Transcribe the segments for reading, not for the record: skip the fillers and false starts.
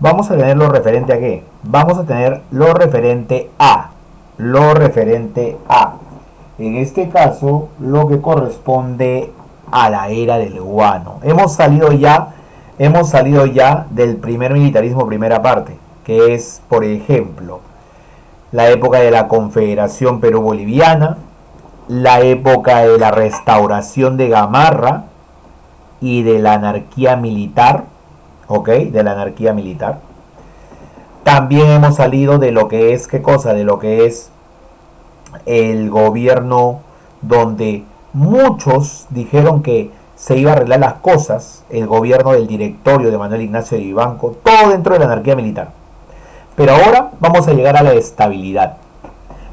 Vamos a tener lo referente a qué? Vamos a tener lo referente a. Lo referente a. En este caso, lo que corresponde a la era del guano. Hemos salido ya del primer militarismo, primera parte, que es, por ejemplo, la época de la Confederación Perú-Boliviana, la época de la restauración de Gamarra y de la anarquía militar, ¿ok? De la anarquía militar. También hemos salido de lo que es, ¿qué cosa? De lo que es el gobierno donde muchos dijeron que se iba a arreglar las cosas, el gobierno del directorio de Manuel Ignacio de Vivanco, todo dentro de la anarquía militar. Pero ahora vamos a llegar a la estabilidad.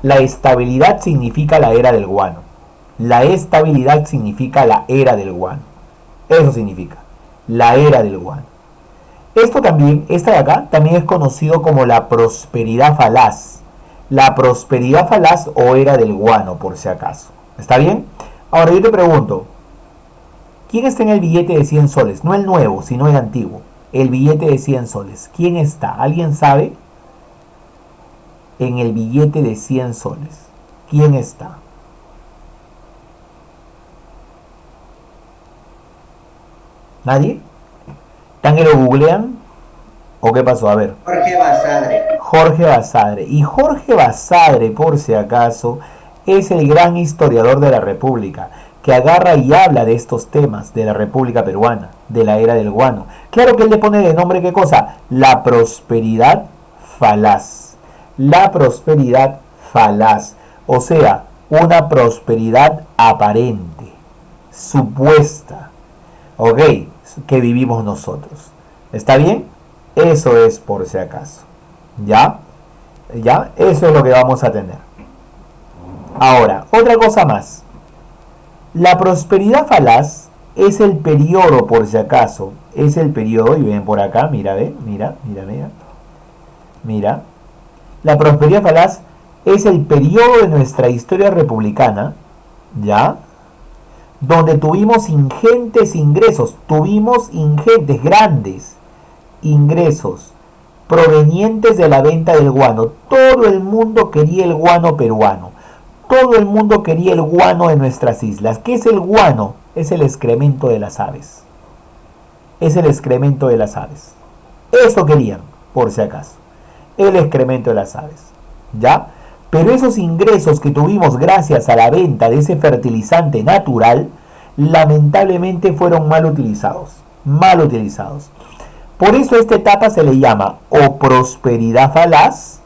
La estabilidad significa la era del guano. La estabilidad significa la era del guano. Eso significa, la era del guano. Esto también, esta de acá, también es conocido como la prosperidad falaz. La prosperidad falaz o era del guano, por si acaso. ¿Está bien? Ahora yo te pregunto, ¿quién está en el billete de 100 soles? No el nuevo, sino el antiguo. El billete de 100 soles. ¿Quién está? ¿Alguien sabe? En el billete de 100 soles. ¿Quién está? ¿Nadie? ¿Están que lo googlean? ¿O qué pasó? A ver. Jorge Basadre. Jorge Basadre. Y Jorge Basadre, por si acaso, es el gran historiador de la República, que agarra y habla de estos temas de la República Peruana, de la era del guano. Claro que él le pone de nombre, ¿qué cosa? La prosperidad falaz. La prosperidad falaz. O sea, una prosperidad aparente, supuesta, ¿ok? Que vivimos nosotros. ¿Está bien? Eso es por si acaso. ¿Ya? ¿Ya? Eso es lo que vamos a tener. Ahora, otra cosa más. La prosperidad falaz es el periodo, por si acaso. Es el periodo, y ven por acá, mira, ve, mira. Mira. La prosperidad falaz es el periodo de nuestra historia republicana, ¿ya? Donde tuvimos ingentes ingresos, grandes ingresos provenientes de la venta del guano. Todo el mundo quería el guano peruano. Todo el mundo quería el guano de nuestras islas. ¿Qué es el guano? Es el excremento de las aves. Es el excremento de las aves. Eso querían, por si acaso. El excremento de las aves. ¿Ya? Pero esos ingresos que tuvimos gracias a la venta de ese fertilizante natural, lamentablemente fueron mal utilizados. Mal utilizados. Por eso esta etapa se le llama o prosperidad falaz,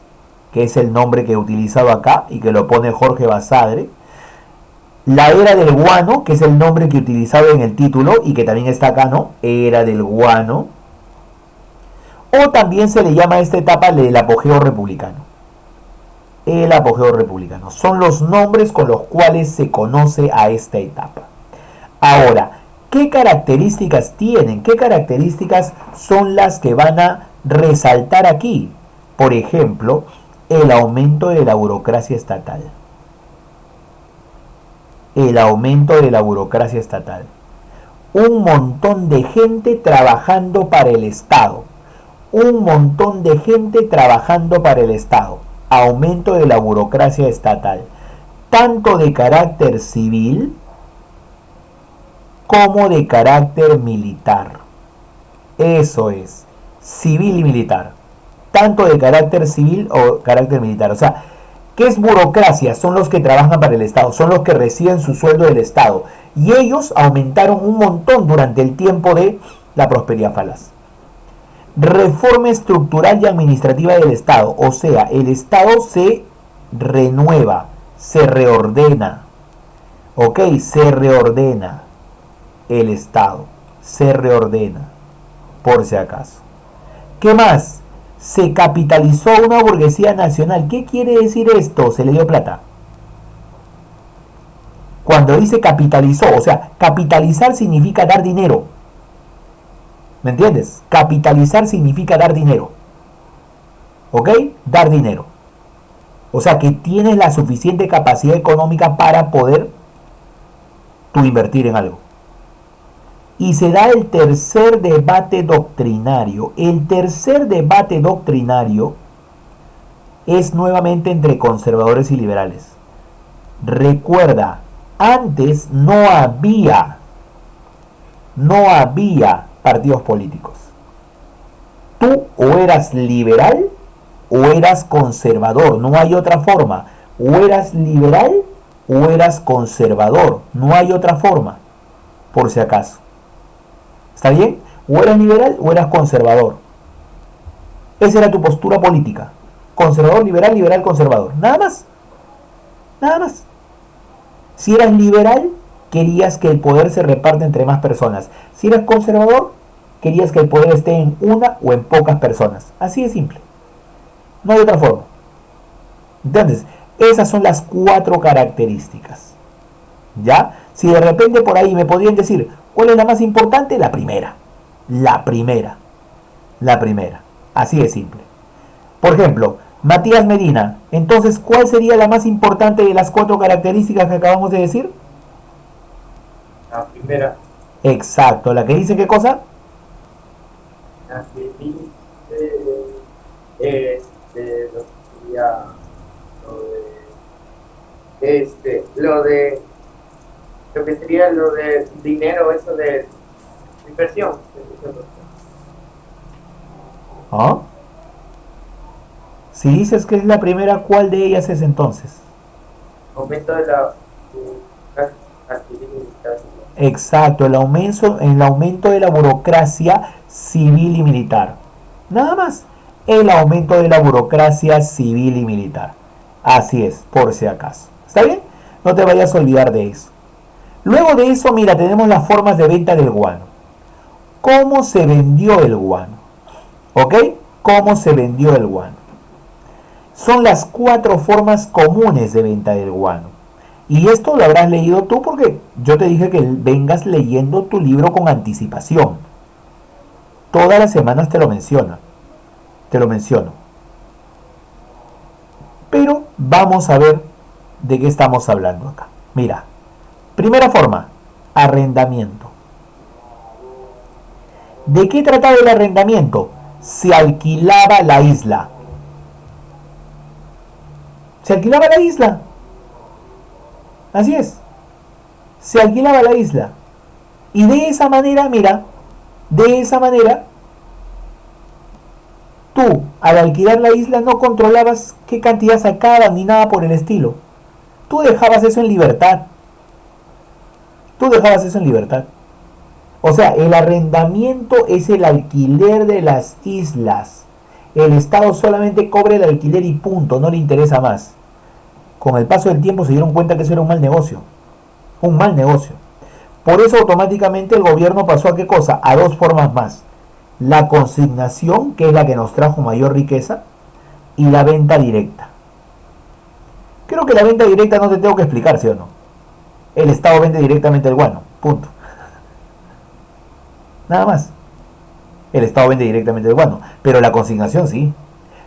que es el nombre que he utilizado acá y que lo pone Jorge Basadre. La era del guano, que es el nombre que he utilizado en el título y que también está acá, ¿no? Era del guano. O también se le llama a esta etapa el apogeo republicano. El apogeo republicano. Son los nombres con los cuales se conoce a esta etapa. Ahora, ¿qué características tienen? ¿Qué características son las que van a resaltar aquí? Por ejemplo, el aumento de la burocracia estatal. El aumento de la burocracia estatal. Un montón de gente trabajando para el Estado. Un montón de gente trabajando para el Estado. Aumento de la burocracia estatal. Tanto de carácter civil como de carácter militar. Eso es, civil y militar. Tanto de carácter civil o carácter militar. O sea, ¿qué es burocracia? Son los que trabajan para el Estado, son los que reciben su sueldo del Estado. Y ellos aumentaron un montón durante el tiempo de la prosperidad falaz. Reforma estructural y administrativa del Estado. O sea, el Estado se renueva, se reordena. ¿Ok? Se reordena. El Estado se reordena, por si acaso. ¿Qué más? Se capitalizó una burguesía nacional. ¿Qué quiere decir esto? Se le dio plata. Cuando dice capitalizó, o sea, capitalizar significa dar dinero. ¿Me entiendes? Capitalizar significa dar dinero. ¿Ok? Dar dinero. O sea, que tienes la suficiente capacidad económica para poder tú invertir en algo. Y se da el tercer debate doctrinario. El tercer debate doctrinario es nuevamente entre conservadores y liberales. Recuerda, antes no había partidos políticos. Tú o eras liberal o eras conservador, no hay otra forma. O eras liberal o eras conservador, no hay otra forma, por si acaso. ¿Está bien? O eras liberal o eras conservador. Esa era tu postura política. Conservador, liberal, liberal, conservador. Nada más. Nada más. Si eras liberal, querías que el poder se reparte entre más personas. Si eras conservador, querías que el poder esté en una o en pocas personas. Así de simple. No hay otra forma. Entonces, esas son las 4 características. ¿Ya? Si de repente por ahí me podrían decir, ¿cuál es la más importante? La primera. La primera. La primera. Así de simple. Por ejemplo, Matías Medina. Entonces, ¿cuál sería la más importante de las 4 características que acabamos de decir? La primera. Exacto. ¿La que dice qué cosa? La que dice lo que sería lo que sería lo de dinero, eso de inversión. ¿Ah? Si dices que es la primera, ¿cuál de ellas es entonces? Aumento de la Exacto, el aumento de la burocracia civil y militar. Nada más. El aumento de la burocracia civil y militar. Así es, por si acaso. ¿Está bien? No te vayas a olvidar de eso. Luego de eso, mira, tenemos las formas de venta del guano. ¿Cómo se vendió el guano? ¿Ok? ¿Cómo se vendió el guano? Son las 4 formas comunes de venta del guano. Y esto lo habrás leído tú porque yo te dije que vengas leyendo tu libro con anticipación. Todas las semanas te lo menciono. Pero vamos a ver de qué estamos hablando acá. Mira, primera forma, arrendamiento. ¿De qué trataba el arrendamiento? Se alquilaba la isla. Se alquilaba la isla. Así es. Se alquilaba la isla. Y de esa manera, mira, de esa manera, tú al alquilar la isla no controlabas qué cantidad sacaban ni nada por el estilo. Tú dejabas eso en libertad. Tú dejabas eso en libertad. O sea, el arrendamiento es el alquiler de las islas. El Estado solamente cobra el alquiler y punto, no le interesa más. Con el paso del tiempo se dieron cuenta que eso era un mal negocio. Un mal negocio. Por eso automáticamente el gobierno pasó a qué cosa? A 2 formas más. La consignación, que es la que nos trajo mayor riqueza, y la venta directa. Creo que la venta directa no te tengo que explicar, ¿sí o no? El Estado vende directamente el guano, punto. Nada más. El Estado vende directamente el guano. Pero la consignación sí.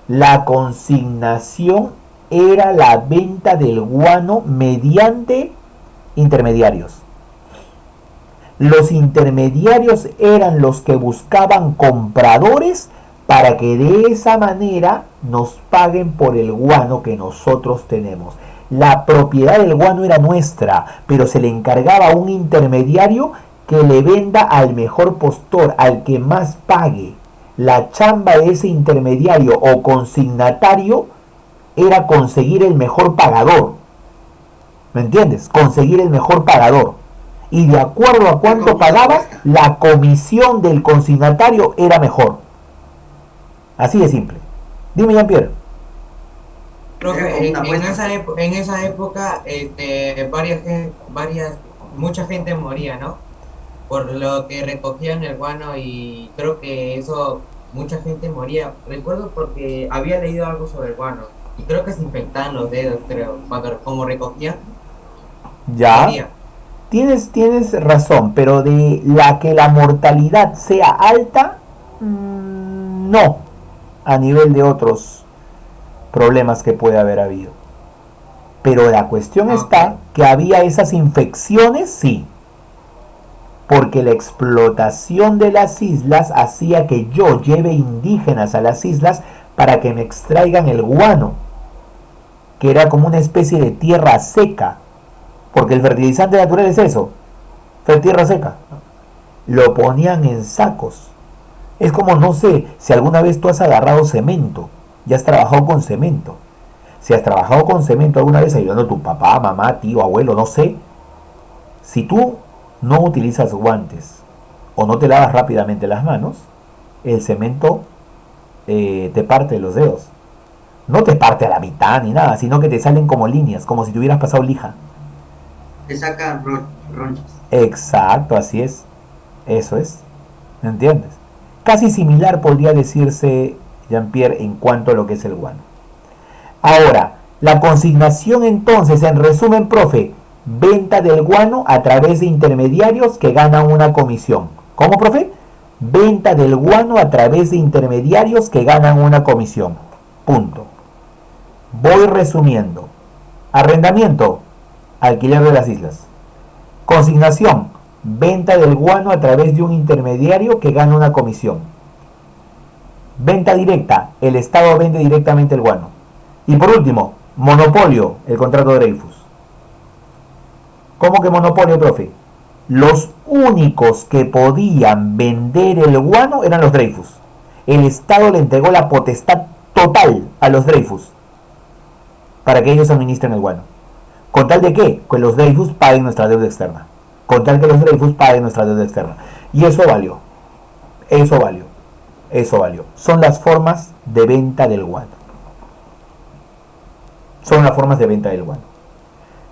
La consignación era la venta del guano mediante intermediarios. Los intermediarios eran los que buscaban compradores para que de esa manera nos paguen por el guano que nosotros tenemos. La propiedad del guano era nuestra, pero se le encargaba a un intermediario que le venda al mejor postor, al que más pague. La chamba de ese intermediario o consignatario era conseguir el mejor pagador. ¿Me entiendes? Conseguir el mejor pagador. Y de acuerdo a cuánto pagaba, la comisión del consignatario era mejor. Así de simple. Dime, Jean-Pierre. Profe, en esa época mucha gente moría, ¿no? Por lo que recogían el guano y creo que eso, mucha gente moría. Recuerdo porque había leído algo sobre el guano y creo que se infectaban los dedos, creo, cuando como recogían, Ya. moría. Tienes razón, pero de la que la mortalidad sea alta, no, a nivel de otros problemas que puede haber habido. Pero la cuestión está que había esas infecciones, sí. porque la explotación de las islas hacía que yo lleve indígenas a las islas para que me extraigan el guano, que era como una especie de tierra seca, porque el fertilizante natural es eso, tierra seca. Lo ponían en sacos. Es como, no sé, si alguna vez tú has agarrado cemento y has trabajado con cemento. Si has trabajado con cemento alguna vez ayudando a tu papá, mamá, tío, abuelo, no sé. Si tú no utilizas guantes o no te lavas rápidamente las manos, el cemento te parte los dedos. No te parte a la mitad ni nada, sino que te salen como líneas, como si te hubieras pasado lija. Te sacan ronchas. Exacto, así es. Eso es. ¿Me entiendes? Casi similar podría decirse, Jean-Pierre, en cuanto a lo que es el guano. Ahora, la consignación entonces, en resumen, profe, venta del guano a través de intermediarios que ganan una comisión. ¿Cómo, profe? Venta del guano a través de intermediarios que ganan una comisión. Punto. Voy resumiendo. Arrendamiento, alquiler de las islas. Consignación, venta del guano a través de un intermediario que gana una comisión. Venta directa, el Estado vende directamente el guano. Y por último, monopolio, el contrato de Dreyfus. ¿Cómo que monopolio, profe? Los únicos que podían vender el guano eran los Dreyfus. El Estado le entregó la potestad total a los Dreyfus para que ellos administren el guano. ¿Con tal de qué? Que los Dreyfus paguen nuestra deuda externa. Con tal que los Dreyfus paguen nuestra deuda externa. Y eso valió. Eso valió. Eso valió. Son las formas de venta del guano. Son las formas de venta del guano.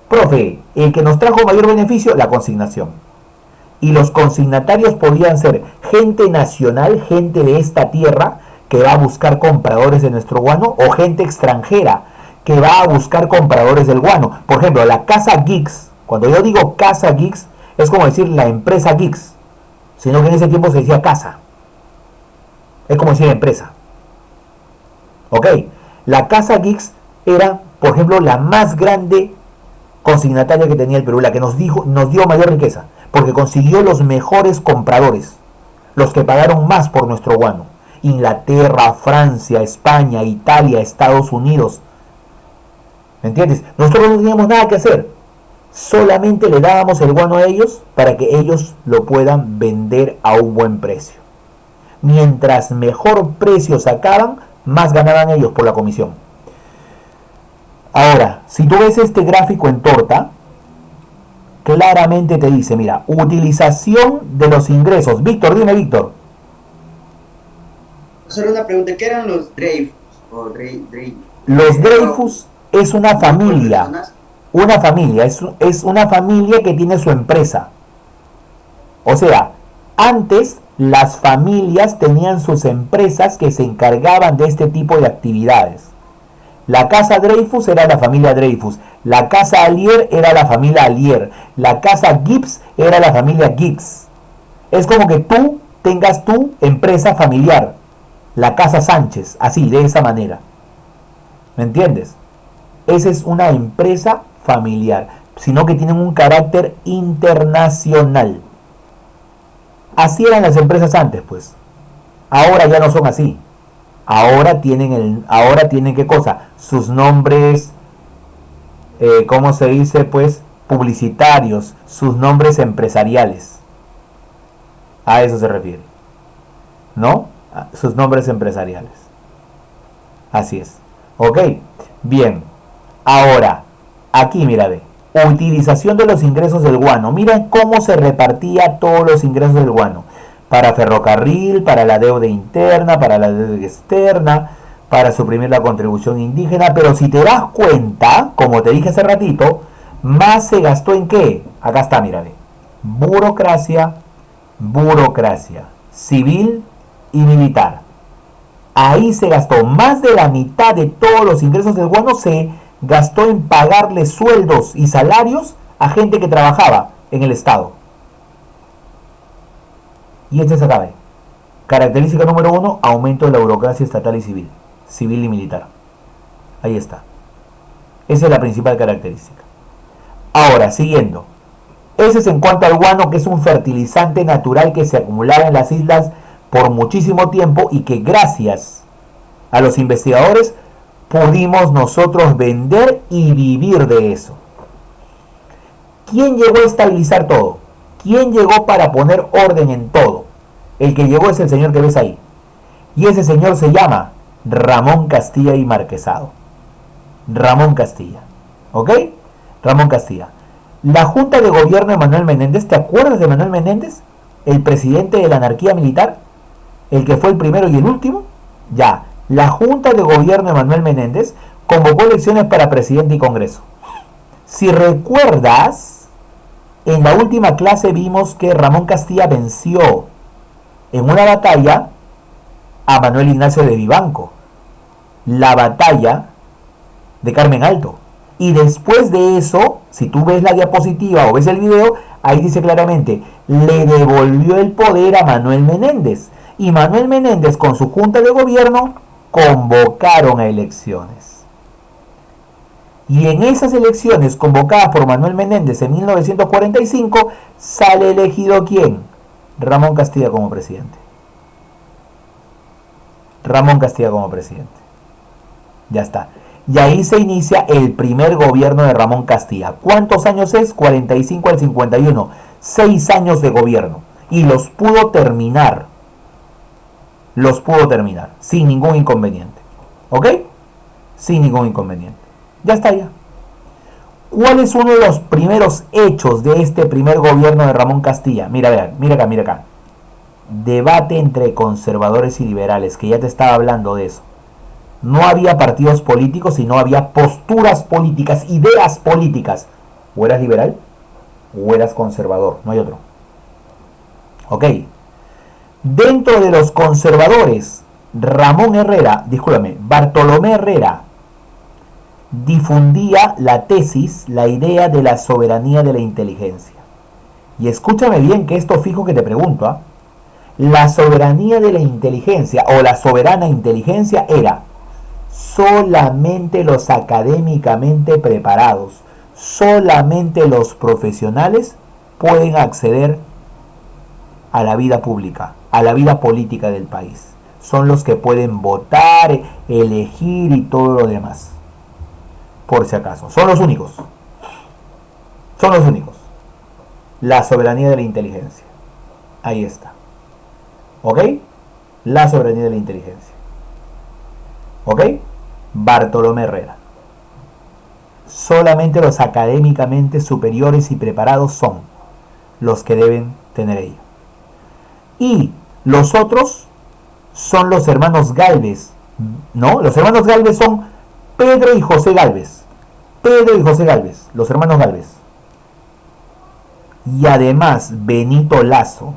Profe, el que nos trajo mayor beneficio, la consignación. Y los consignatarios podían ser gente nacional, gente de esta tierra, que va a buscar compradores de nuestro guano, o gente extranjera, que va a buscar compradores del guano. Por ejemplo, la Casa Geeks. Cuando yo digo Casa Geeks, es como decir la empresa Geeks, sino que en ese tiempo se decía casa. Es como decir empresa. Ok, la Casa Geeks era, por ejemplo, la más grande consignataria que tenía el Perú, la que nos dio mayor riqueza, porque consiguió los mejores compradores, los que pagaron más por nuestro guano. Inglaterra, Francia, España, Italia, Estados Unidos. ¿Me entiendes? Nosotros no teníamos nada que hacer. Solamente le dábamos el guano a ellos para que ellos lo puedan vender a un buen precio. Mientras mejor precio sacaban, más ganaban ellos por la comisión. Ahora, si tú ves este gráfico en torta, claramente te dice, mira, utilización de los ingresos. Víctor, dime, Víctor. Solo una pregunta, ¿qué eran los Dreyfus? Los Dreyfus es una familia. Una familia, es una familia que tiene su empresa. O sea, antes las familias tenían sus empresas que se encargaban de este tipo de actividades. La casa Dreyfus era la familia Dreyfus, la casa Alier era la familia Alier, la casa Gibbs era la familia Gibbs. Es como que tú tengas tu empresa familiar, la casa Sánchez, así, de esa manera. ¿Me entiendes? Esa es una empresa familiar, sino que tienen un carácter internacional. Así eran las empresas antes, pues. Ahora ya no son así. Ahora tienen ¿qué cosa? Sus nombres, ¿cómo se dice? Pues publicitarios, sus nombres empresariales. A eso se refiere, ¿no? Sus nombres empresariales. Así es. Ok, bien. Ahora, aquí mira, ve. Utilización de los ingresos del guano. Miren cómo se repartía todos los ingresos del guano. Para ferrocarril, para la deuda interna, para la deuda externa, para suprimir la contribución indígena. Pero si te das cuenta, como te dije hace ratito, más se gastó en ¿qué? Acá está, mira, ve. Burocracia, civil y militar. Ahí se gastó más de la mitad de todos los ingresos del guano, se gastó en pagarle sueldos y salarios a gente que trabajaba en el Estado. Y este se acaba. Característica número 1, aumento de la burocracia estatal y civil y militar. Ahí está. Esa es la principal característica. Ahora, siguiendo. Ese es en cuanto al guano, que es un fertilizante natural que se acumulaba en las islas por muchísimo tiempo y que gracias a los investigadores pudimos nosotros vender y vivir de eso. ¿Quién llegó a estabilizar todo? ¿Quién llegó para poner orden en todo? El que llegó es el señor que ves ahí. Y ese señor se llama Ramón Castilla y Marquesado. Ramón Castilla. ¿Ok? Ramón Castilla. La Junta de Gobierno de Manuel Menéndez, ¿te acuerdas de Manuel Menéndez? El presidente de la anarquía militar, el que fue el primero y el último. Ya, la Junta de Gobierno de Manuel Menéndez convocó elecciones para presidente y Congreso. Si recuerdas, en la última clase vimos que Ramón Castilla venció en una batalla a Manuel Ignacio de Vivanco, la batalla de Carmen Alto. Y después de eso, si tú ves la diapositiva o ves el video, ahí dice claramente, le devolvió el poder a Manuel Menéndez. Y Manuel Menéndez con su junta de gobierno convocaron a elecciones. Y en esas elecciones convocadas por Manuel Menéndez en 1945, sale elegido ¿quién? Ramón Castilla como presidente. Ramón Castilla como presidente. Ya está. Y ahí se inicia el primer gobierno de Ramón Castilla. ¿Cuántos años es? 45 al 51. 6 años de gobierno. Y los pudo terminar. Los pudo terminar. Sin ningún inconveniente. ¿Ok? Sin ningún inconveniente. Ya está ya. ¿Cuál es uno de los primeros hechos de este primer gobierno de Ramón Castilla? Mira, vean, mira acá, mira acá. Debate entre conservadores y liberales, que ya te estaba hablando de eso. No había partidos políticos, sino había posturas políticas, ideas políticas. O eras liberal o eras conservador, no hay otro. Ok. Dentro de los conservadores, Bartolomé Herrera difundía la tesis, la idea de la soberanía de la inteligencia. Y escúchame bien que esto fijo que te pregunto, ¿ah? La soberanía de la inteligencia o la soberana inteligencia era solamente los académicamente preparados, solamente los profesionales pueden acceder a la vida pública, a la vida política del país. Son los que pueden votar, elegir y todo lo demás. Por si acaso, son los únicos. Son los únicos. La soberanía de la inteligencia. Ahí está. ¿Ok? La soberanía de la inteligencia. ¿Ok? Bartolomé Herrera. Solamente los académicamente superiores y preparados son los que deben tener ello. Y los otros son los hermanos Gálvez. ¿No? Los hermanos Gálvez son Pedro y José Gálvez. Pedro y José Gálvez, los hermanos Gálvez. Y además Benito Lazo.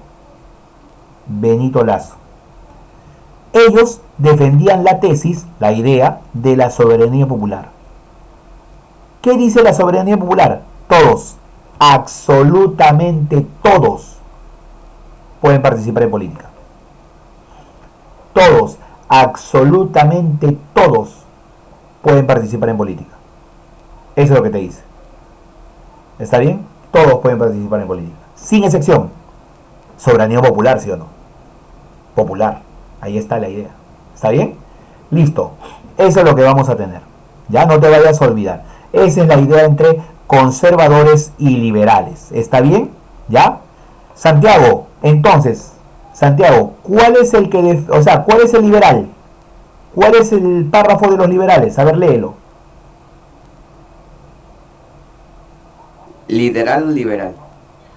Benito Lazo. Ellos defendían la tesis, la idea de la soberanía popular. ¿Qué dice la soberanía popular? Todos, absolutamente todos, pueden participar en política. Todos, absolutamente todos, pueden participar en política. Eso es lo que te dice. ¿Está bien? Todos pueden participar en política, sin excepción. Soberanía popular, ¿sí o no? Popular. Ahí está la idea. ¿Está bien? Listo. Eso es lo que vamos a tener. Ya no te vayas a olvidar. Esa es la idea entre conservadores y liberales. ¿Está bien? ¿Ya? Santiago, entonces, Santiago, ¿cuál es el cuál es el liberal? ¿Cuál es el párrafo de los liberales? A ver, léelo. ¿Lideral o liberal?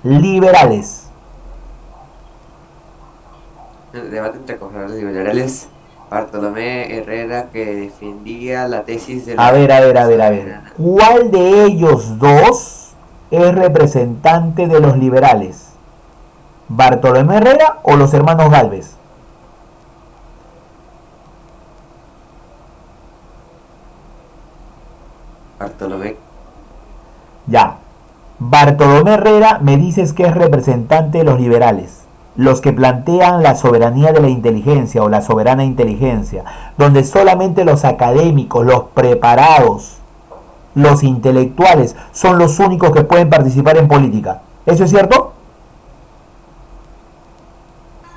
Liberales. El debate entre conservadores y liberales. Bartolomé Herrera, que defendía la tesis de la... A ver. ¿Cuál de ellos dos es representante de los liberales? ¿Bartolomé Herrera o los hermanos Gálvez? Bartolomé. Ya. Bartolomé Herrera me dices que es representante de los liberales, los que plantean la soberanía de la inteligencia o la soberana inteligencia, donde solamente los académicos, los preparados, los intelectuales son los únicos que pueden participar en política. ¿Eso es cierto?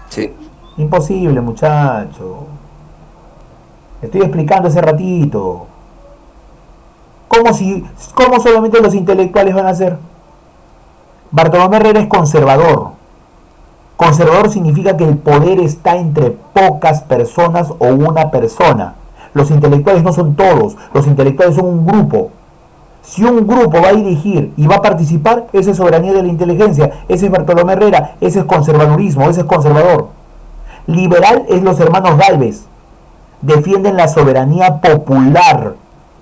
Sí. Imposible, muchacho. Estoy explicando hace ratito. ¿Cómo solamente los intelectuales van a ser? Bartolomé Herrera es conservador. Conservador significa que el poder está entre pocas personas o una persona. Los intelectuales no son todos, los intelectuales son un grupo. Si un grupo va a dirigir y va a participar, esa es soberanía de la inteligencia, ese es Bartolomé Herrera, ese es conservadurismo, ese es conservador. Liberal es los hermanos Gálvez, defienden la soberanía popular,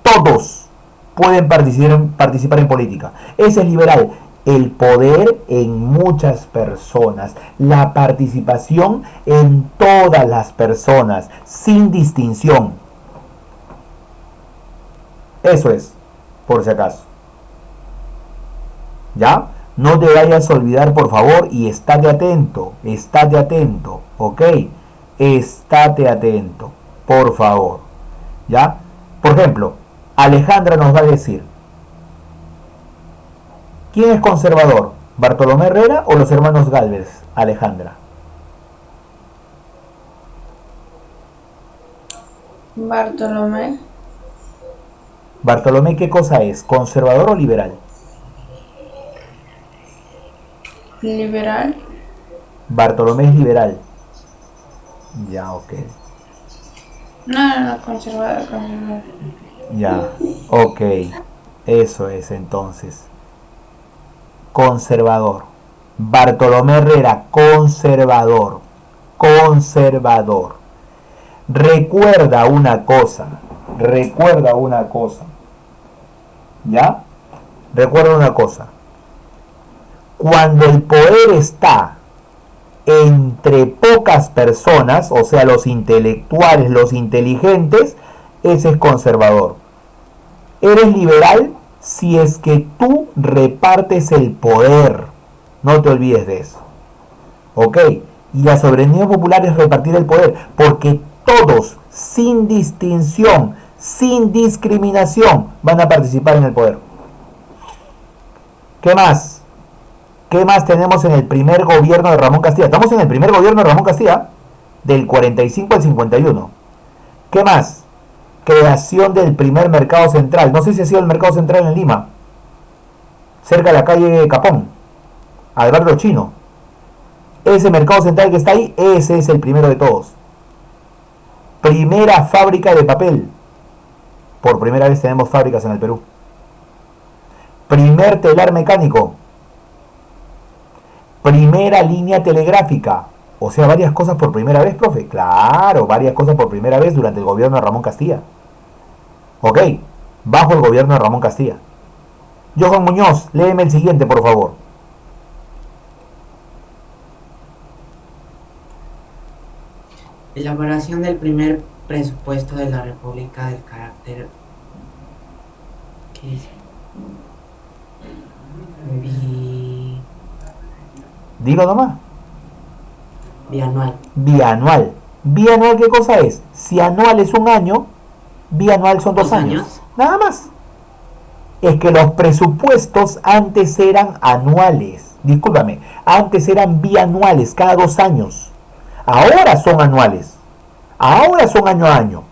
todos pueden participar en política, ese es liberal. El poder en muchas personas, la participación en todas las personas, sin distinción. Eso es, por si acaso. ¿Ya? No te vayas a olvidar, por favor, y estate atento, ¿ok? Estate atento, por favor. ¿Ya? Por ejemplo, Alejandra nos va a decir, ¿quién es conservador? ¿Bartolomé Herrera o los hermanos Gálvez, Alejandra? Bartolomé. ¿Bartolomé qué cosa es? ¿Conservador o liberal? Liberal. Bartolomé es liberal. Ya, ok. No, conservador. Ya, ok. Eso es entonces. Conservador. Bartolomé Herrera, conservador. Conservador. Recuerda una cosa. ¿Ya? Recuerda una cosa. Cuando el poder está entre pocas personas, o sea, los intelectuales, los inteligentes, ese es conservador. Eres liberal si es que tú repartes el poder. No te olvides de eso. ¿Ok? Y la soberanía popular es repartir el poder, porque todos, sin distinción, sin discriminación, van a participar en el poder. ¿Qué más? ¿Qué más tenemos en el primer gobierno de Ramón Castilla? Estamos en el primer gobierno de Ramón Castilla, del 45 al 51. ¿Qué más? Creación del primer mercado central. No sé si ha sido el mercado central en Lima, cerca de la calle Capón, al barrio chino. Ese mercado central que está ahí, ese es el primero de todos. Primera fábrica de papel. Por primera vez tenemos fábricas en el Perú. Primer telar mecánico. Primera línea telegráfica. O sea, varias cosas por primera vez, profe. Claro, varias cosas por primera vez durante el gobierno de Ramón Castilla. Ok, bajo el gobierno de Ramón Castilla. Johan Muñoz, léeme el siguiente, por favor. Elaboración del primer presupuesto de la República del carácter ¿qué es? Dilo nomás. Bianual. Bianual. ¿Bianual qué cosa es? Si anual es un año, bianual son 2 años. Nada más. Es que los presupuestos antes eran anuales. Discúlpame, antes eran bianuales, cada 2 años. Ahora son anuales. Ahora son año a año.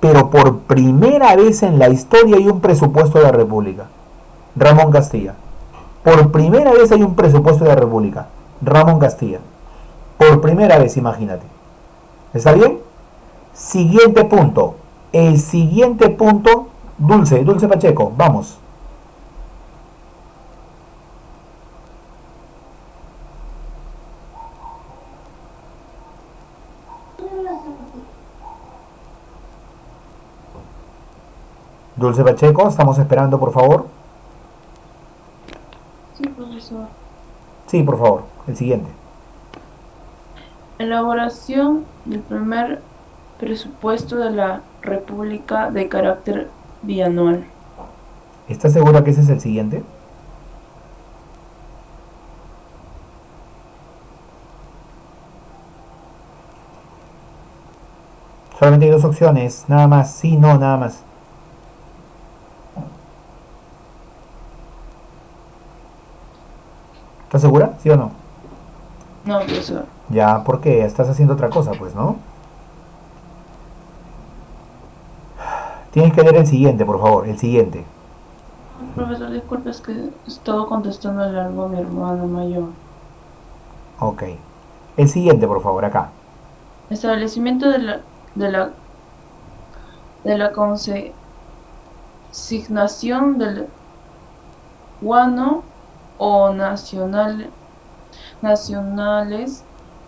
Pero por primera vez en la historia hay un presupuesto de la República. Ramón Castilla. Por primera vez hay un presupuesto de la República. Ramón Castilla. Por primera vez, imagínate. ¿Está bien? Siguiente punto. El siguiente punto, Dulce Pacheco, vamos. Dulce Pacheco, estamos esperando, por favor. Sí, profesor. Sí, por favor, el siguiente. Elaboración del primer presupuesto de la República de carácter bianual. ¿Estás segura que ese es el siguiente? Solamente hay 2 opciones, nada más. Sí, no, nada más. ¿Estás segura? ¿Sí o no? No, profesor. Ya, porque estás haciendo otra cosa, pues, ¿no? Tienes que leer el siguiente, por favor, el siguiente. Profesor, disculpe, es que he estado contestándole algo a mi hermano mayor. Ok. El siguiente, por favor, acá. Establecimiento de la consignación del guano o nacionales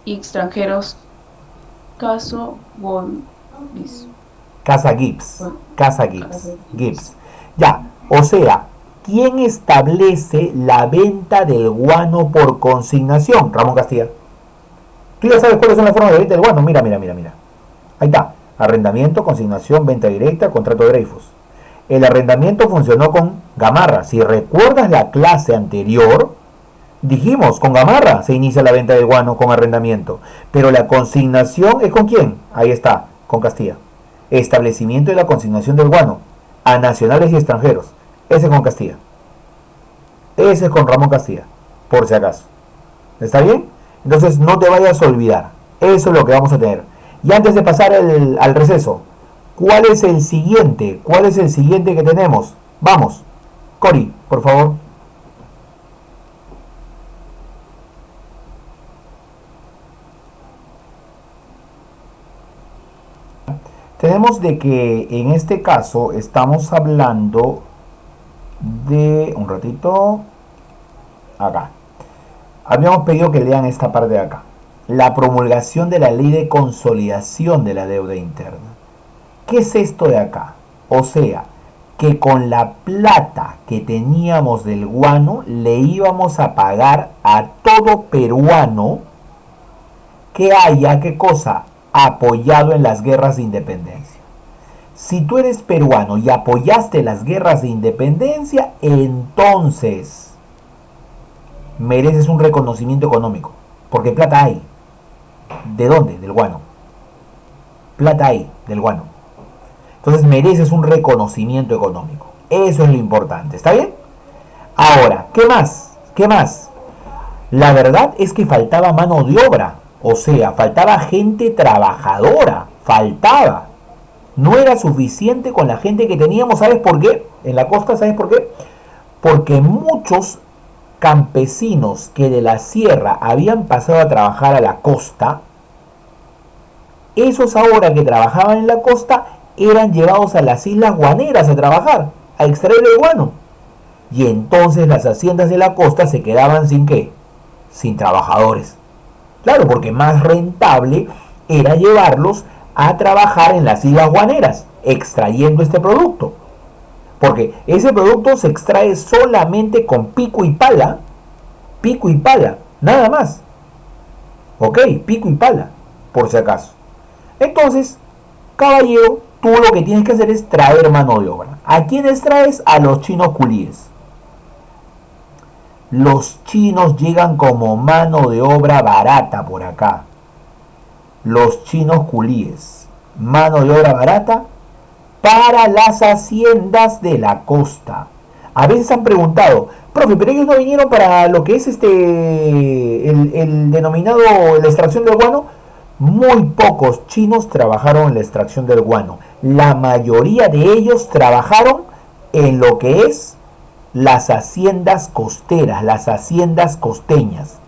y extranjeros. Caso Golbis. Casa Gibbs. Bueno, Casa Gibbs. Gibbs. Ya, o sea, ¿quién establece la venta del guano por consignación? Ramón Castilla. Tú ya sabes cuáles son las formas de venta del guano. Mira, mira, mira, mira. Ahí está. Arrendamiento, consignación, venta directa, contrato de Dreyfus. El arrendamiento funcionó con Gamarra. Si recuerdas la clase anterior, dijimos, con Gamarra se inicia la venta del guano con arrendamiento. Pero la consignación es ¿con quién? Ahí está, con Castilla. Establecimiento de la consignación del guano a nacionales y extranjeros. Ese es con Castilla. Ese es con Ramón Castilla, por si acaso. ¿Está bien? Entonces no te vayas a olvidar. Eso es lo que vamos a tener. Y antes de pasar al receso, ¿cuál es el siguiente? ¿Cuál es el siguiente que tenemos? Vamos. Cori, por favor. Tenemos de que en este caso estamos hablando de... Un ratito. Acá. Habíamos pedido que lean esta parte de acá. La promulgación de la ley de consolidación de la deuda interna. ¿Qué es esto de acá? O sea, que con la plata que teníamos del guano le íbamos a pagar a todo peruano que haya, ¿qué cosa? Apoyado en las guerras de independencia. Si tú eres peruano y apoyaste las guerras de independencia, entonces mereces un reconocimiento económico, porque plata hay. ¿De dónde? Del guano. Plata hay, del guano. Entonces mereces un reconocimiento económico. Eso es lo importante, ¿está bien? Ahora, ¿qué más? ¿Qué más? La verdad es que faltaba mano de obra. O sea, faltaba gente trabajadora. Faltaba. No era suficiente con la gente que teníamos. ¿Sabes por qué? En la costa, ¿sabes por qué? Porque muchos campesinos que de la sierra habían pasado a trabajar a la costa, esos ahora que trabajaban en la costa eran llevados a las islas guaneras a trabajar, a extraer el guano. Y entonces las haciendas de la costa se quedaban sin ¿qué? Sin trabajadores. Claro, porque más rentable era llevarlos a trabajar en las islas guaneras, extrayendo este producto. Porque ese producto se extrae solamente con pico y pala, nada más. Ok, pico y pala, por si acaso. Entonces, caballero, tú lo que tienes que hacer es traer mano de obra. ¿A quiénes traes? A los chinos culíes. Los chinos llegan como mano de obra barata por acá. Los chinos culíes. Mano de obra barata para las haciendas de la costa. A veces han preguntado, profe, pero ellos no vinieron para lo que es el denominado la extracción del guano. Muy pocos chinos trabajaron en la extracción del guano. La mayoría de ellos trabajaron en lo que es las haciendas costeras, las haciendas costeñas.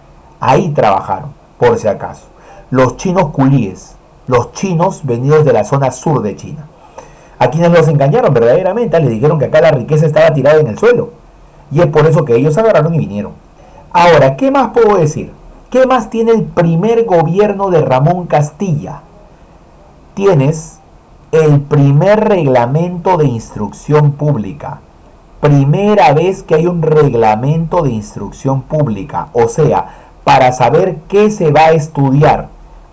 Ahí trabajaron, por si acaso. Los chinos culíes, los chinos venidos de la zona sur de China. A quienes los engañaron verdaderamente, les dijeron que acá la riqueza estaba tirada en el suelo. Y es por eso que ellos agarraron y vinieron. Ahora, ¿qué más puedo decir? ¿Qué más tiene el primer gobierno de Ramón Castilla? Tienes el primer reglamento de instrucción pública. Primera vez que hay un reglamento de instrucción pública. O sea, para saber qué se va a estudiar.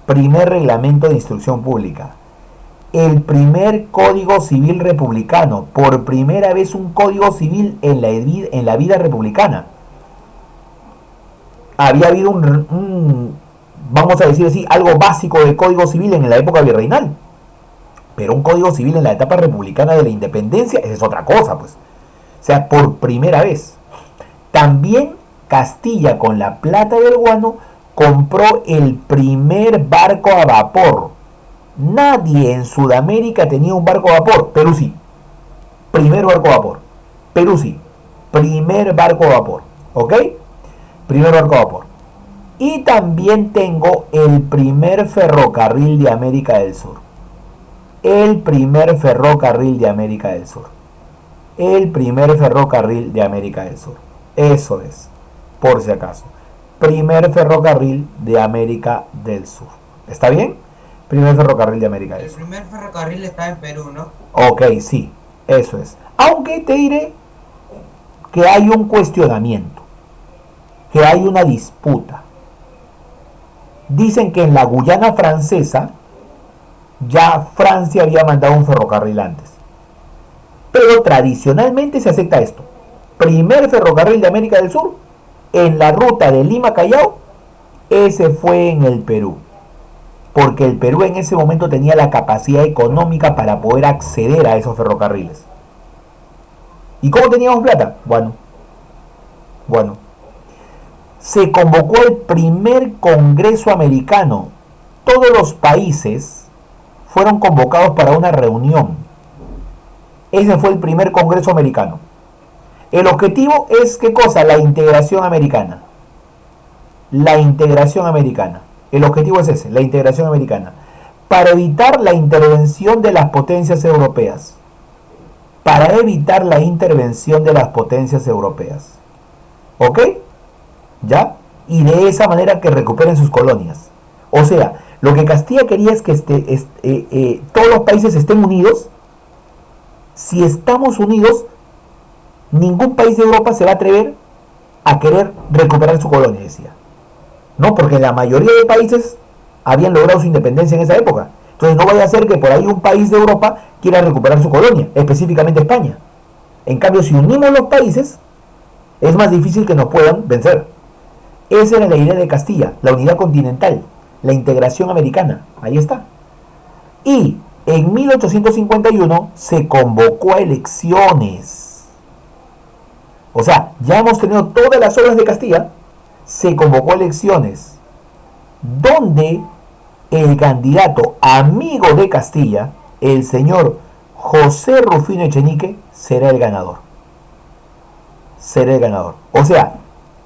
Primer reglamento de instrucción pública. El primer código civil republicano. Por primera vez un código civil en la vida republicana. Había habido vamos a decir así, algo básico de código civil en la época virreinal. Pero un código civil en la etapa republicana de la independencia, esa es otra cosa, pues. O sea, por primera vez. También Castilla, con la plata del guano, compró el primer barco a vapor. Nadie en Sudamérica tenía un barco a vapor. Perú sí. Primer barco a vapor. Perú sí. Primer barco a vapor. ¿Ok? Primer barco a vapor. Y también tengo el primer ferrocarril de América del Sur. El primer ferrocarril de América del Sur. El primer ferrocarril de América del Sur. Eso es, por si acaso. Primer ferrocarril de América del Sur. ¿Está bien? Primer ferrocarril de América del El Sur. primer ferrocarril está en Perú, ¿no? Ok, sí, eso es. Aunque te diré que hay un cuestionamiento, que hay una disputa. Dicen que en la Guyana francesa ya Francia había mandado un ferrocarril antes. Pero tradicionalmente se acepta esto. Primer ferrocarril de América del Sur en la ruta de Lima-Callao, ese fue en el Perú. Porque el Perú en ese momento tenía la capacidad económica para poder acceder a esos ferrocarriles. ¿Y cómo teníamos plata? Bueno, se convocó el primer Congreso americano. Todos los países fueron convocados para una reunión. Ese fue el primer Congreso americano. El objetivo es, ¿qué cosa? La integración americana. La integración americana. El objetivo es ese, la integración americana. Para evitar la intervención de las potencias europeas. Para evitar la intervención de las potencias europeas. ¿Ok? ¿Ya? Y de esa manera que recuperen sus colonias. O sea, lo que Castilla quería es que todos los países estén unidos. Si estamos unidos, ningún país de Europa se va a atrever a querer recuperar su colonia, decía. No, porque la mayoría de países habían logrado su independencia en esa época. Entonces no vaya a ser que por ahí un país de Europa quiera recuperar su colonia, específicamente España. En cambio, si unimos los países, es más difícil que nos puedan vencer. Esa era la idea de Castilla, la unidad continental, la integración americana. Ahí está. Y en 1851 se convocó a elecciones. O sea, ya hemos tenido todas las obras de Castilla. Se convocó a elecciones donde el candidato amigo de Castilla, el señor José Rufino Echenique, será el ganador. Será el ganador. O sea,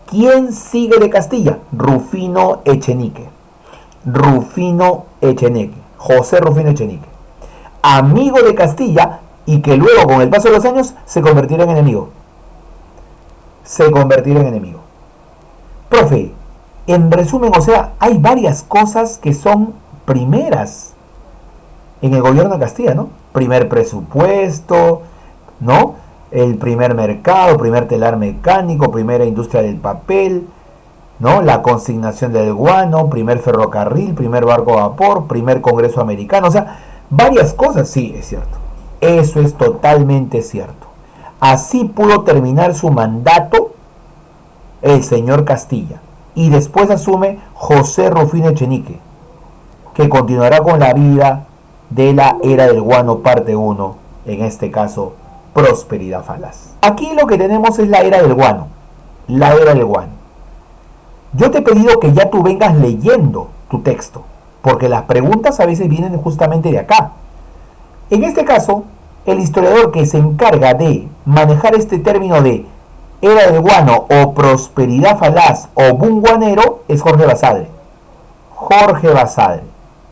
¿quién sigue de Castilla? Rufino Echenique. Rufino Echenique. José Rufino Echenique. Amigo de Castilla y que luego con el paso de los años se convertirá en enemigo. Se convertirá en enemigo. Profe, en resumen, o sea, hay varias cosas que son primeras en el gobierno de Castilla, ¿no? Primer presupuesto, ¿no? El primer mercado, primer telar mecánico, primera industria del papel, ¿no? La consignación del guano, primer ferrocarril, primer barco a vapor, primer congreso americano, o sea, varias cosas, sí, es cierto. Eso es totalmente cierto. Así pudo terminar su mandato el señor Castilla. Y después asume José Rufino Echenique, que continuará con la vida de la era del guano parte 1, en este caso, prosperidad falaz. Aquí lo que tenemos es la era del guano. La era del guano. Yo te he pedido que ya tú vengas leyendo tu texto, porque las preguntas a veces vienen justamente de acá. En este caso, el historiador que se encarga de manejar este término de era del guano o prosperidad falaz o boom guanero es Jorge Basadre. Jorge Basadre.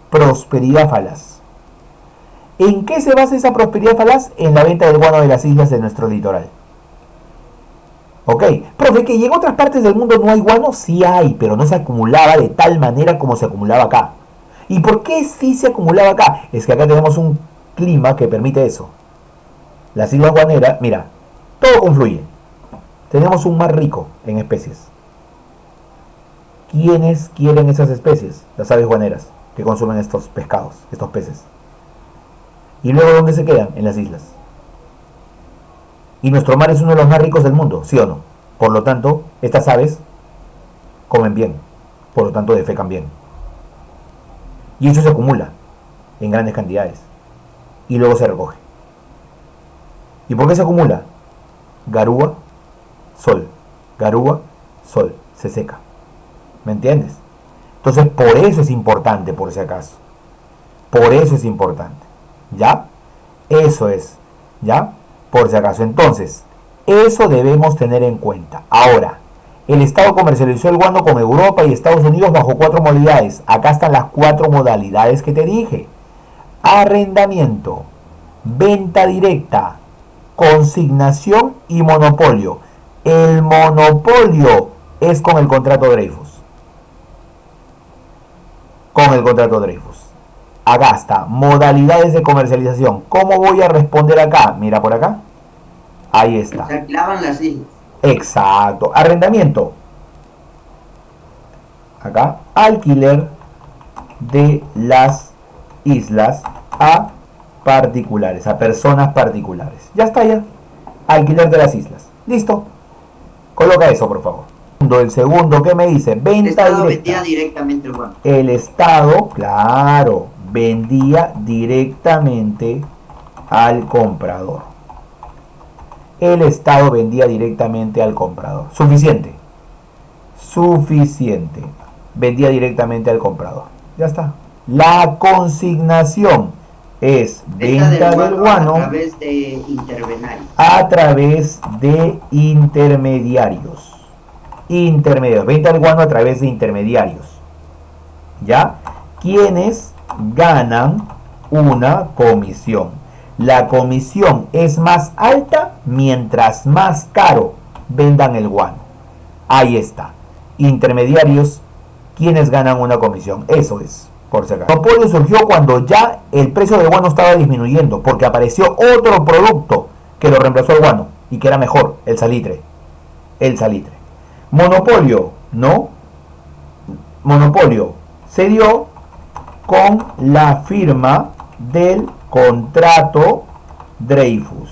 Prosperidad falaz. ¿En qué se basa esa prosperidad falaz? En la venta del guano de las islas de nuestro litoral. Ok, profe, que en otras partes del mundo no hay guano, sí hay, pero no se acumulaba de tal manera como se acumulaba acá. ¿Y por qué sí se acumulaba acá? Es que acá tenemos un clima que permite eso. Las islas guaneras, mira, todo confluye. Tenemos un mar rico en especies. ¿Quiénes quieren esas especies? Las aves guaneras que consumen estos pescados, estos peces. ¿Y luego dónde se quedan? En las islas. Y nuestro mar es uno de los más ricos del mundo, ¿sí o no? Por lo tanto, estas aves comen bien, por lo tanto defecan bien. Y eso se acumula en grandes cantidades. Y luego se recoge. ¿Y por qué se acumula? Garúa, sol. Garúa, sol, se seca. ¿Me entiendes? Entonces, por eso es importante, por si acaso. Por eso es importante. ¿Ya? Eso es. ¿Ya? Por si acaso. Entonces, eso debemos tener en cuenta. Ahora, el Estado comercializó el guano con Europa y Estados Unidos bajo 4 modalidades. Acá están las 4 modalidades que te dije. Arrendamiento, venta directa, consignación y monopolio. El monopolio es con el contrato Dreyfus. Con el contrato Dreyfus. Acá está, modalidades de comercialización. ¿Cómo voy a responder acá? Mira por acá. Ahí está. Se alquilaban las islas. Exacto. Arrendamiento. Acá, alquiler de las islas a particulares, a personas particulares. Ya está ya. Alquiler de las islas. Listo. Coloca eso, por favor. El segundo, ¿qué me dice? El Venta Estado directa. vendía directamente el guano. El Estado, claro, vendía directamente al comprador. El Estado vendía directamente al comprador. Suficiente. Suficiente. Vendía directamente al comprador. Ya está. La consignación es venta del guano a través de intervenarios. a través de intermediarios. Intermediarios. Venta del guano a través de intermediarios. ¿Ya? Quienes ganan una comisión. La comisión es más alta mientras más caro vendan el guano. Ahí está. Intermediarios, quienes ganan una comisión. Eso es, por si acaso. El monopolio surgió cuando ya el precio del guano estaba disminuyendo, porque apareció otro producto que lo reemplazó al guano y que era mejor, el salitre. El salitre. Monopolio, ¿no? Monopolio se dio con la firma del contrato Dreyfus.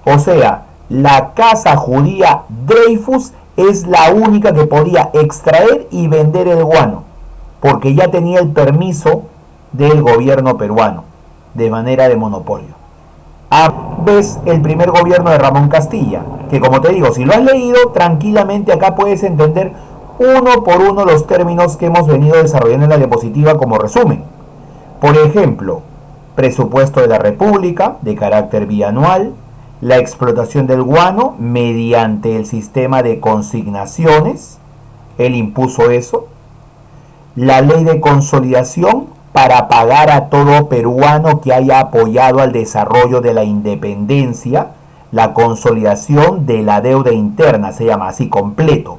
O sea, la casa judía Dreyfus es la única que podía extraer y vender el guano, porque ya tenía el permiso del gobierno peruano, de manera de monopolio. Ves el primer gobierno de Ramón Castilla, que como te digo, si lo has leído, tranquilamente acá puedes entender uno por uno los términos que hemos venido desarrollando en la diapositiva como resumen. Por ejemplo, presupuesto de la República, de carácter bianual, la explotación del guano mediante el sistema de consignaciones, él impuso eso, la ley de consolidación para pagar a todo peruano que haya apoyado al desarrollo de la independencia, la consolidación de la deuda interna, se llama así, completo.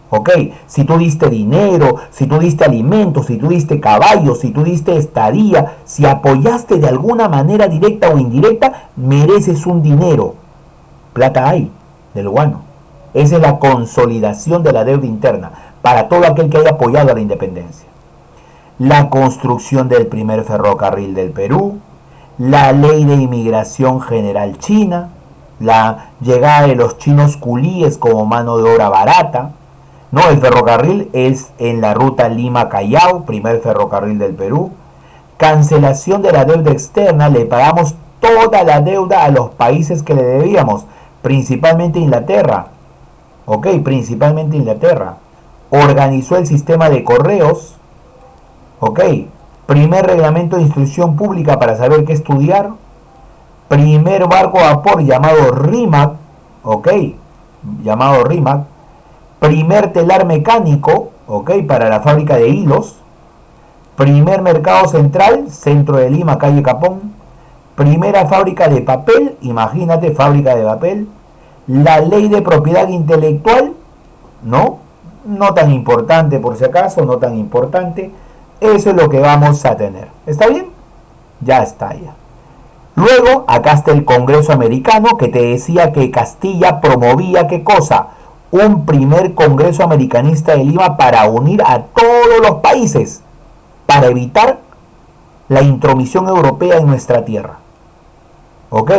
¿Ok? Si tú diste dinero, si tú diste alimentos, si tú diste caballos, si tú diste estadía, si apoyaste de alguna manera directa o indirecta, mereces un dinero. Plata hay del guano. Esa es la consolidación de la deuda interna para todo aquel que haya apoyado a la independencia. La construcción del primer ferrocarril del Perú, la ley de inmigración general china, la llegada de los chinos culíes como mano de obra barata. No, el ferrocarril es en la ruta Lima-Callao, primer ferrocarril del Perú. Cancelación de la deuda externa, le pagamos toda la deuda a los países que le debíamos, principalmente Inglaterra. Ok, principalmente Inglaterra. Organizó el sistema de correos. Ok, primer reglamento de instrucción pública para saber qué estudiar. Primer barco a vapor llamado RIMAC. Ok, llamado RIMAC. Primer telar mecánico, ok, para la fábrica de hilos. Primer mercado central, centro de Lima, calle Capón. Primera fábrica de papel, imagínate, fábrica de papel. La ley de propiedad intelectual, no tan importante por si acaso, no tan importante. Eso es lo que vamos a tener. ¿Está bien? Ya está ya. Luego, acá está el Congreso Americano, que te decía que Castilla promovía, ¿qué cosa? Un primer Congreso Americanista de Lima para unir a todos los países, para evitar la intromisión europea en nuestra tierra. ¿Ok?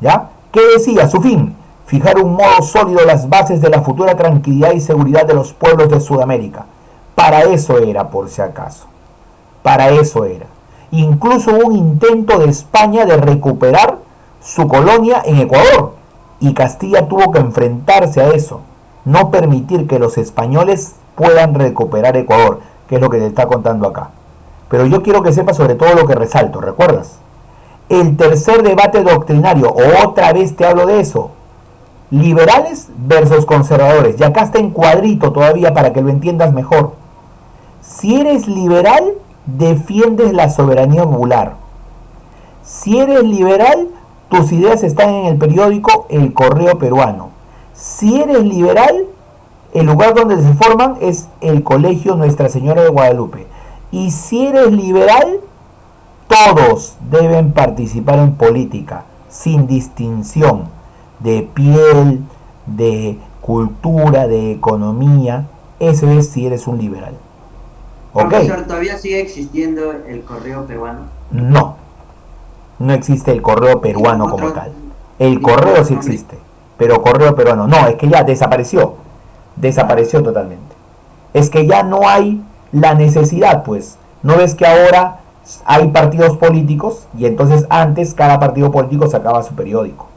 ¿Ya? ¿Qué decía? Su fin, fijar un modo sólido las bases de la futura tranquilidad y seguridad de los pueblos de Sudamérica. Para eso era, por si acaso. Para eso era. Incluso hubo un intento de España de recuperar su colonia en Ecuador. Y Castilla tuvo que enfrentarse a eso, no permitir que los españoles puedan recuperar Ecuador, que es lo que te está contando acá. Pero yo quiero que sepas sobre todo lo que resalto, ¿recuerdas? El tercer debate doctrinario, otra vez te hablo de eso. Liberales versus conservadores. Y acá está en cuadrito todavía para que lo entiendas mejor. Si eres liberal, defiendes la soberanía popular. Si eres liberal, tus ideas están en el periódico El Correo Peruano. Si eres liberal, el lugar donde se forman es el Colegio Nuestra Señora de Guadalupe. Y si eres liberal, todos deben participar en política, sin distinción de piel, de cultura, de economía. Eso es si eres un liberal. ¿Ok? Profesor, ¿todavía sigue existiendo el correo peruano? No, no existe el correo peruano como tal. El correo sí existe, pero correo peruano no, es que ya desapareció totalmente. Es que ya no hay la necesidad, pues. ¿No ves que ahora hay partidos políticos? Y entonces antes cada partido político sacaba su periódico.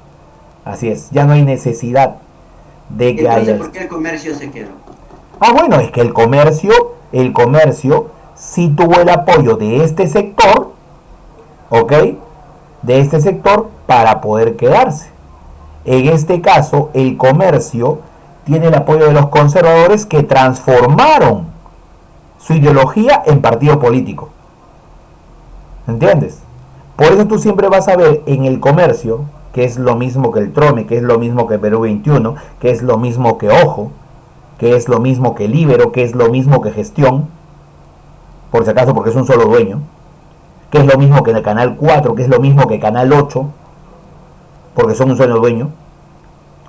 Así es, ya no hay necesidad de que Entonces, haya... ¿por qué el comercio se quedó? Ah, bueno, es que el comercio sí tuvo el apoyo de este sector, ¿ok? De este sector para poder quedarse. En este caso, el comercio tiene el apoyo de los conservadores que transformaron su ideología en partido político. ¿Entiendes? Por eso tú siempre vas a ver en el comercio, que es lo mismo que el Trome, que es lo mismo que Perú 21, que es lo mismo que Ojo, que es lo mismo que Libero, que es lo mismo que Gestión, por si acaso porque es un solo dueño, que es lo mismo que el Canal 4, que es lo mismo que Canal 8, porque son un solo dueño,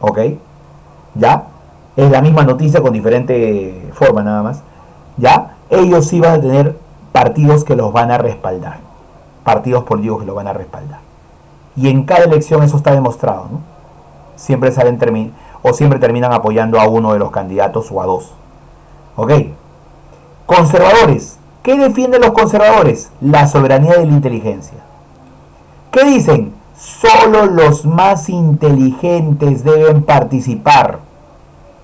¿ok? ¿Ya? Es la misma noticia con diferente forma nada más, ¿ya? Ellos sí van a tener partidos que los van a respaldar, partidos políticos que los van a respaldar. Y en cada elección eso está demostrado, ¿no? Siempre siempre terminan apoyando a uno de los candidatos o a dos. ¿Ok? Conservadores. ¿Qué defienden los conservadores? La soberanía de la inteligencia. ¿Qué dicen? Solo los más inteligentes deben participar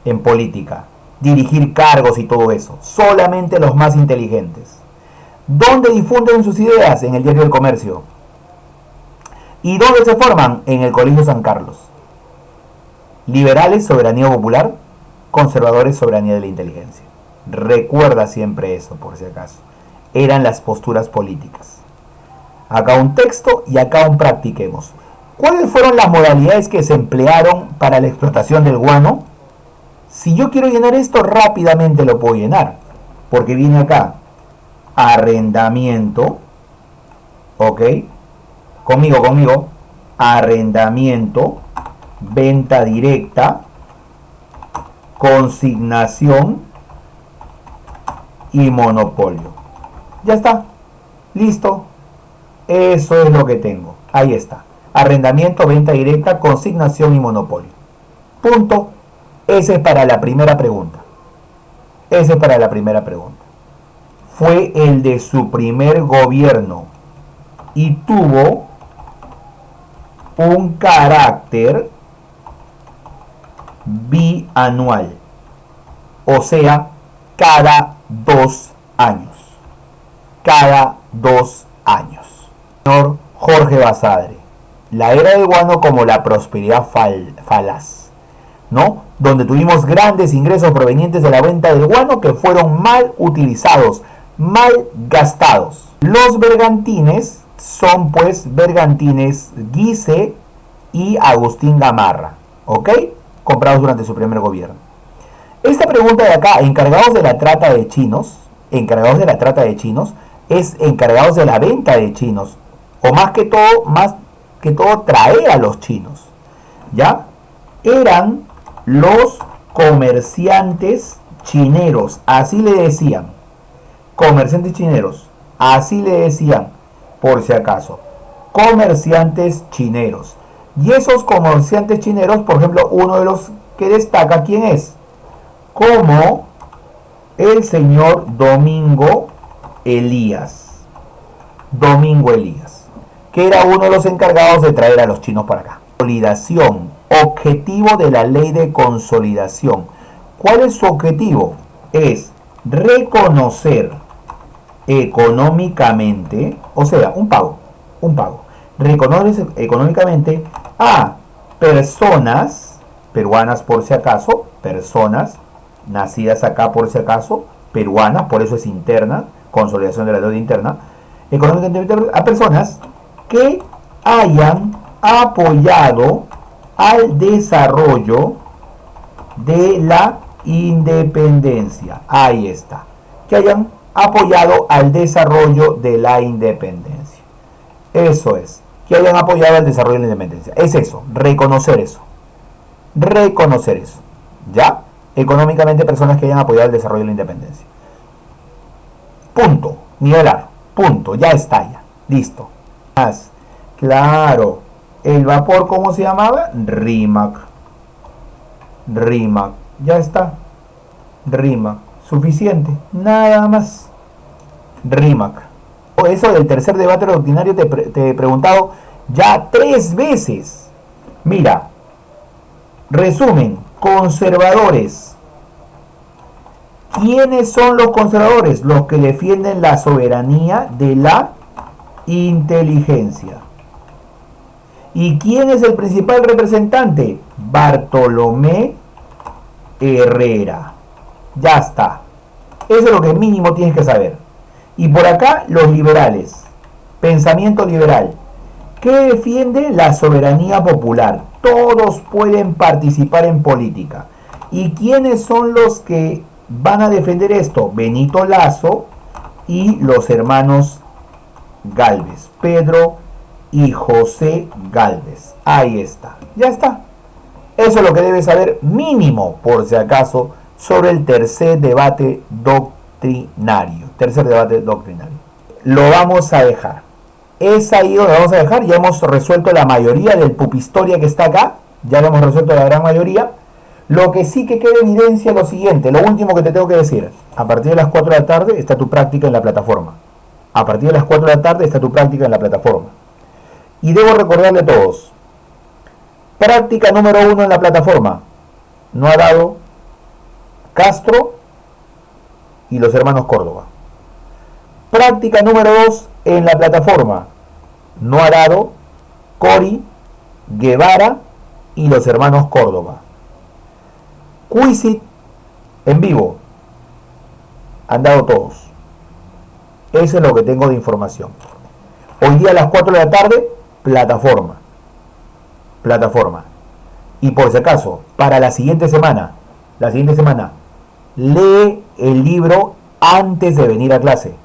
en política, dirigir cargos y todo eso. Solamente los más inteligentes. ¿Dónde difunden sus ideas? En el Diario del Comercio. ¿Y dónde se forman? En el Colegio San Carlos. Liberales, soberanía popular. Conservadores, soberanía de la inteligencia. Recuerda siempre eso, por si acaso. Eran las posturas políticas. Acá un texto y acá un practiquemos. ¿Cuáles fueron las modalidades que se emplearon para la explotación del guano? Si yo quiero llenar esto rápidamente lo puedo llenar. Porque viene acá. Arrendamiento. ¿Ok? Conmigo, arrendamiento, venta directa, consignación y monopolio. Ya está, listo, eso es lo que tengo, ahí está, arrendamiento, venta directa, consignación y monopolio. Punto, ese es para la primera pregunta, fue el de su primer gobierno y tuvo un carácter bianual, o sea, cada 2 años. Señor Jorge Basadre, la era del guano como la prosperidad falaz, ¿no? Donde tuvimos grandes ingresos provenientes de la venta del guano que fueron mal utilizados, mal gastados. Los bergantines son pues Bergantines Guise y Agustín Gamarra, ¿ok? Comprados durante su primer gobierno. Esta pregunta de acá, encargados de la trata de chinos, es encargados de la venta de chinos, o más que todo traer a los chinos, ¿ya? Eran los comerciantes chineros, así le decían, por si acaso, comerciantes chineros. Y esos comerciantes chineros, por ejemplo, uno de los que destaca, ¿quién es? Como el señor Domingo Elías, que era uno de los encargados de traer a los chinos para acá. Consolidación objetivo de la ley de consolidación. ¿Cuál es su objetivo? Es reconocer económicamente, o sea, un pago, reconoce económicamente a personas peruanas por si acaso, personas nacidas acá por si acaso, peruanas, por eso es interna, consolidación de la deuda interna, económicamente a personas que hayan apoyado al desarrollo de la independencia. Ahí está. Que hayan apoyado al desarrollo de la independencia. Eso es. Que hayan apoyado al desarrollo de la independencia. Es eso. Reconocer eso. Reconocer eso. ¿Ya? Económicamente personas que hayan apoyado el desarrollo de la independencia. Punto. Nivelar. Punto. Ya está ya. Listo. Más. Claro. El vapor, ¿cómo se llamaba? Rímac. Rímac. Ya está. Rímac. Suficiente. Nada más. Rímac. Eso del tercer debate doctrinario te he preguntado ya 3 veces. Mira. Resumen. Conservadores. ¿Quiénes son los conservadores? Los que defienden la soberanía de la inteligencia. ¿Y quién es el principal representante? Bartolomé Herrera. Ya está. Eso es lo que mínimo tienes que saber. Y por acá los liberales. Pensamiento liberal. ¿Qué defiende? La soberanía popular. Todos pueden participar en política. ¿Y quiénes son los que van a defender esto? Benito Lazo y los hermanos Gálvez. Pedro y José Gálvez. Ahí está. Ya está. Eso es lo que debes saber mínimo, por si acaso, sobre el tercer debate doctrinario. Tercer debate doctrinario. Lo vamos a dejar. Es ahí donde vamos a dejar. Ya hemos resuelto la mayoría del pupistoria que está acá. Ya lo hemos resuelto la gran mayoría. Lo que sí que queda en evidencia es lo siguiente. Lo último que te tengo que decir. A partir de las 4 de la tarde está tu práctica en la plataforma. A partir de las 4 de la tarde está tu práctica en la plataforma. Y debo recordarle a todos. Práctica número 1 en la plataforma. No ha dado Castro y los hermanos Córdoba. Práctica número 2 en la plataforma. No ha dado Cori, Guevara y los hermanos Córdoba. Quizit en vivo. Han dado todos. Eso es lo que tengo de información. Hoy día a las 4 de la tarde, plataforma. Plataforma. Y por si acaso, para la siguiente semana, lee el libro antes de venir a clase.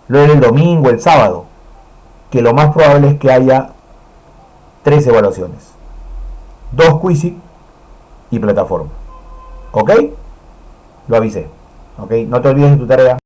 Luego el domingo, el sábado, que lo más probable es que haya 3 evaluaciones. 2 quizzes y plataforma. ¿Ok? Lo avisé. ¿Ok? No te olvides de tu tarea.